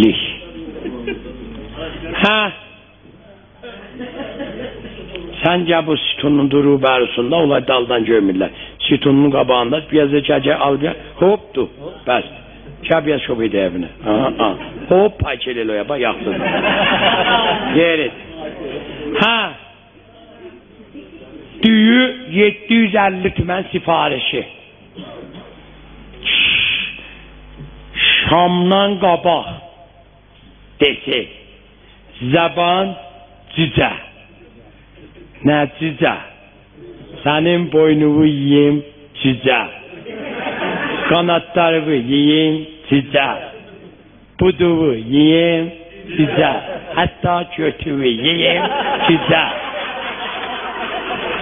Lik. Hə? Səncə bu sütunun duru bərusunda onlar daldan görmürlər. Sütunun qabağında biraz da gəcə algı hopdu. Bəs. Kəbiyə şob idi evinə. Hop payçel eloya bax yaxsın. Yerit. Hə? Düyü 750 tümən sifarişi. Şamdan qabaq desək. Zəban cücə. Nə cücə? Sənin boynuvu yiyim cücə. Qanatlarını yiyim cücə. Buduvu yiyim cücə. Hətta götüvü yiyim cücə.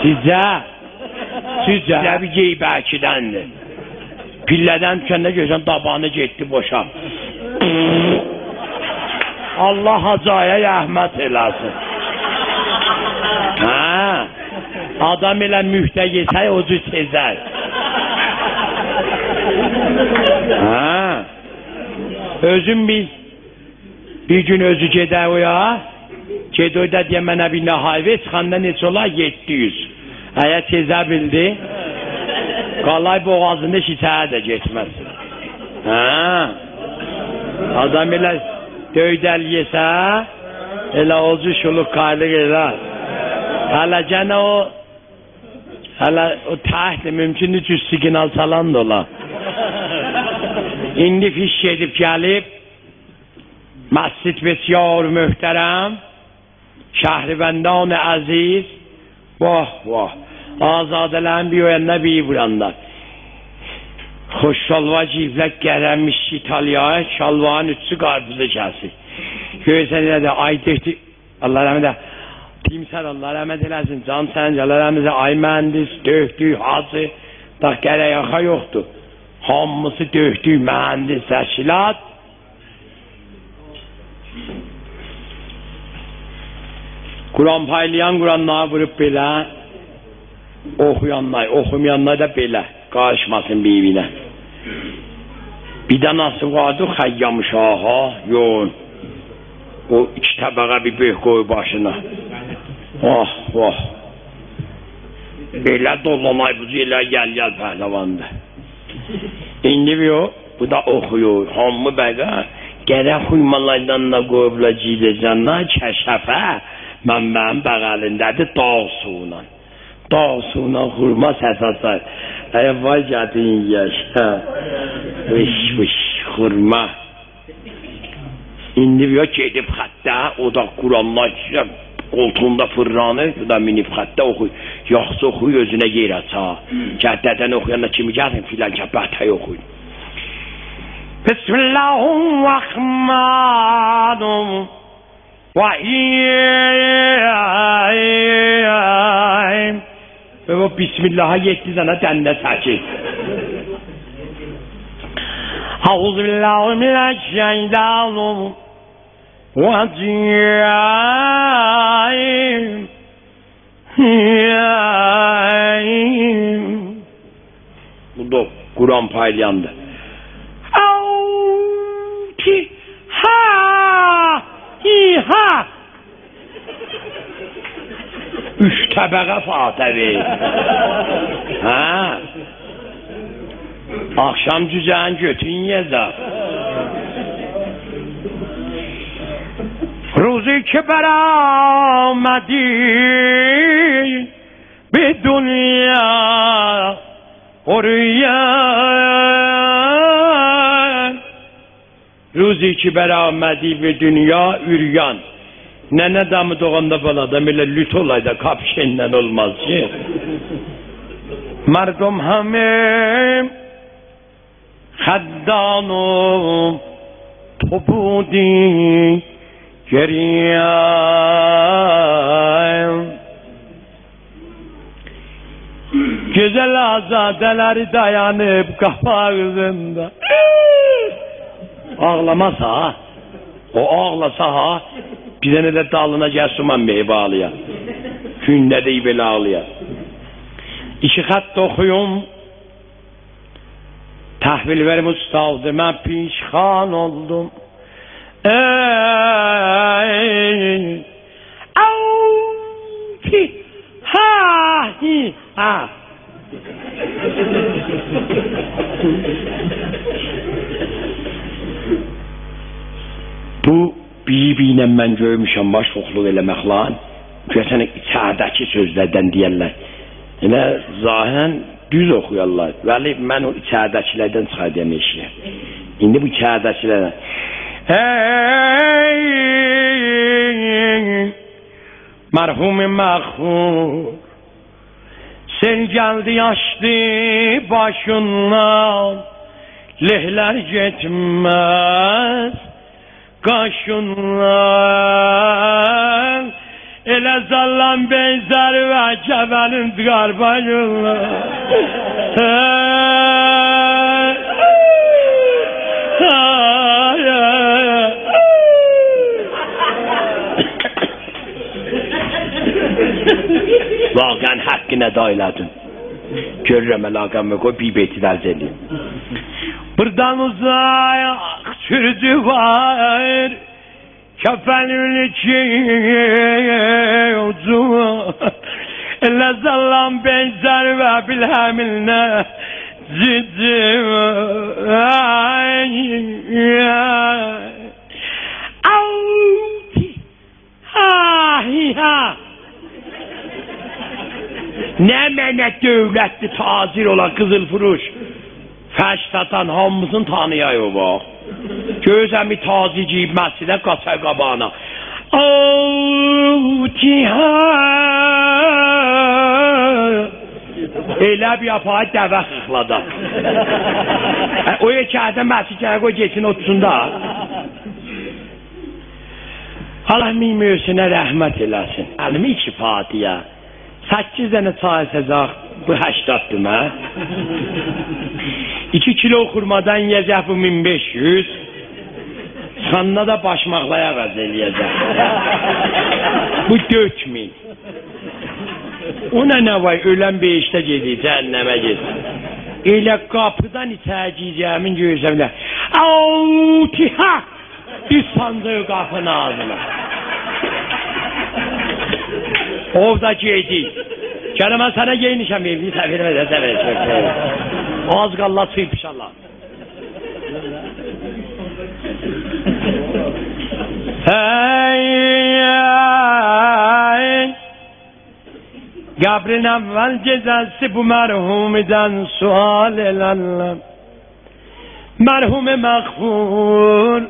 Cücə. Cücə bir geybəkidəndir. Pillədən düşəndə görsən dabanı getdi boşa. Allah hacaya rəhmət eləsin. Hə? Adam elə mühtə yesək o cür sezər. Hə? Özüm bir gün özü gedər o ya. Gedə da deyə mənə bir nəhayvə çıxanda neçə olar? 700. Əgər sezər bildi, qalay boğazında şitəyə də getməsin. Hə? Adam elə döydəl yesə, elə ocu şuluq qaylıq elə. Hələ gənə o təhli mümkündür ki, signal salan da ola. İndi fiş gedib gəlib, məscid besyar möhtərəm, Şəhribəndان əziz, vah vah, azadələrin bir oyanda bir buranda. Xoş şalva ciflək gələnmiş İtalyaya, şalvanın üçü qarpızı kəsir. Görsən elə də, ay döktü, Allah rəhmət elə, timsər Allah rəhmət eləsin, can sənc, Allah rəhmət elə, ay mühəndis, döktü, hacı, da gərək yaxa yoxdur. Hamısı döktü, mühəndis, təşkilat. Kur'an paylayan Kur'anlığa vurup belə, oxuyanlar, oxumayanlar da belə, qarışmasın birbirine. Bir də nasıl vardı Xəyyam Şaha, yox, o iki təbəqə bir böyük qoy başına. Oh, oh. Belə dolanay buzu elə gəl pəhləvandı. İndi bu da oxuyur, hamı bəqə, gərək xuymalardan da qoyubla ciləcanlar kəşəfə, mənim bəqəlindədir dağ suyla. Dağ suyla xurma səs açar. Vay gədin yaşa. Vış, xurma. İndi gedib xəttə, o da Quranlar qoltuğunda fırranır, o da minib xəttə oxuyur. Yaxşı oxuyur, özünə yer aça. Gəddədən oxuyanda kimi gəlin filan kəbətə oxuyur. Bismillahirrahmanirrahim. Ve bu Bismillah'a 7 tane dende çəkir. Euzubillahimineşşeytanirracim. Bu da Kur'an paylayandı. İha! Üç təbəqə fatəvi. Hə? Akşam cüzənin götün yezə. Ruzi ki bəramədi bir dünya oryan. Ruzi ki bəramədi bir dünya üryan. Nənə damı doğanda falan adam elə lüt olayda kapşenlə olmaz ki. Merdum hamim xəddanum tobudi geriyem. Güzel azadeleri dayanıp kapağında. Ağlamasa ha. O ağlasa ha. Bir dənə də dalına cəsuman meyvə ağlaya. Gündə də belə ağlaya. İki xətt oxuyum. Təhvil verim ustadı, mən pişxan oldum. Ha. Bu biyi-biyinə mən görmüşəm baş oxluq eləmək lan. Görsən içərdəki sözlərdən deyərlər. Elə zahən düz oxuyarlar. Vəli mən o içərdəkilərdən çıxardıyam eşiyə. İndi bu içərdəkilərdən. Mərhum-i məğfur, sel gəldi açdı başından, lehlər getməz qaşından, elə zallan beyzər və kəbənin qarbayırlar. Vaqən haqqına dayladın. Görürəm əlaqəmə qoy bir beyti dərz edeyim. Buradan uzaq sürdü var, kəfənül ki ucuma, elə zallan beyzər və bilhəminə cidim. Nə mənə dövlətli tacir olan Qızılfuruş fəş satan hamımızın tanıyayı o bax. Gözəm bir tacir giyib məscidə qaça qabağına. Elə bir yapayı dəvə xıxlada. O yekədə məscidə qoy geçin otursun da. Allah mimösünə rəhmət eləsin. Əlimi iki Fatiha. 8 dənə çay səcaq, bu 80'dır mə? 2 kilo xurmadan yiyəcək bu 1500. Sanına da başmaqlaya qaz eləyəcək. Bu 4000. Ona nə var, ölən 5'də gedir, cəhənnəmə gedir. Elə qapıdan içəyə giyəcəmin görsəmlər. Autiha! Bir sandığı qapının ağzına. Orada geydik. Canım ben sana giyinişəm evli səfirmə də səfirmə. Az qalla çıyıb inşallah. Qəbrin əvvəl gecəsi bu mərhumidən sual elərlər. Mərhum-i məğfur,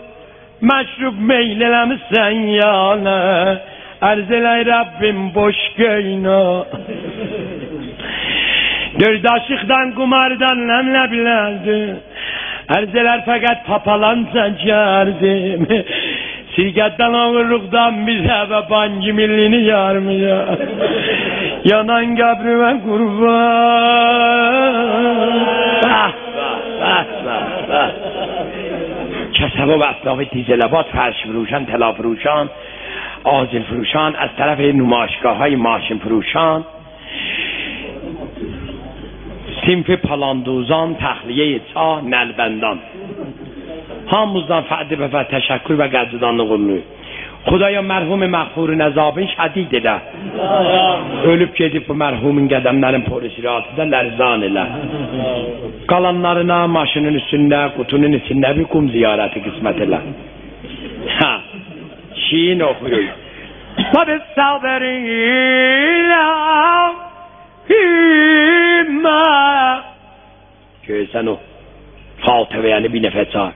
məşrub meyl eləmişsən yana. Arz elay Rabbim boş göyna. Dörd aşıqdan, kumardan nə bilərdi. Arz elər fəqət papalanca gəldim. Sirgətdən ağırlıqdan bizə və banki millini yarmaya. Yanan qəbrimə qurban. Kəsəb و اصناف دیزلابات فرش فروشان طلا فروشان آجیل فروشان از طرف نمایشگاه های ماشین فروشان صنف پالاندوزان تخلیه چاه نلبندان hamımızdan fərdi və təşəkkür və qədrdanlıq olunur. Xudaya mərhum məğfurun əzabın şədid elə. Ölüb gedib bu mərhumun qədəmlərin polisiratı lərzan elə. Qalanlarına maşının üstündə, qutunun içində bir qum ziyarəti qismət elə. Şiin oxuyur. Tabi saberiyle himma. Görsən o Fatihəni bir nəfər çağır.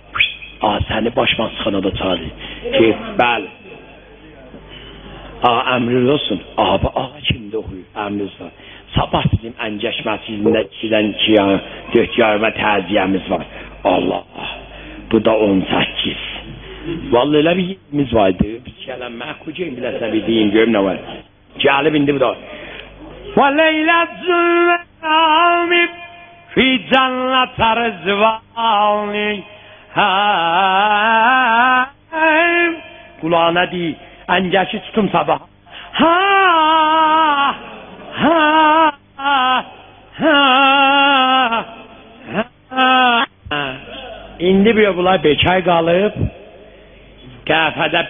Səni başmasxanada çağırır. Ki, bəli. Əmriniz olsun. Ağa kimdə oxuyur? Əmriniz var. Sabah bizim Əncəş məscidində 4 yarıma təziyyəmiz var. Allah. Bu da 18. Vallahi elə bir yerimiz vardı. Biz gələn məhkucayım biləsə bir deyim, görüm nə var. Gəlib indi bu da. Və leylət-zülmə fi cənnət ərzvani. Kulağına deyil. Əncəşi tutum sabah. İndi bir bunlar bekar qalıb, qəhvədə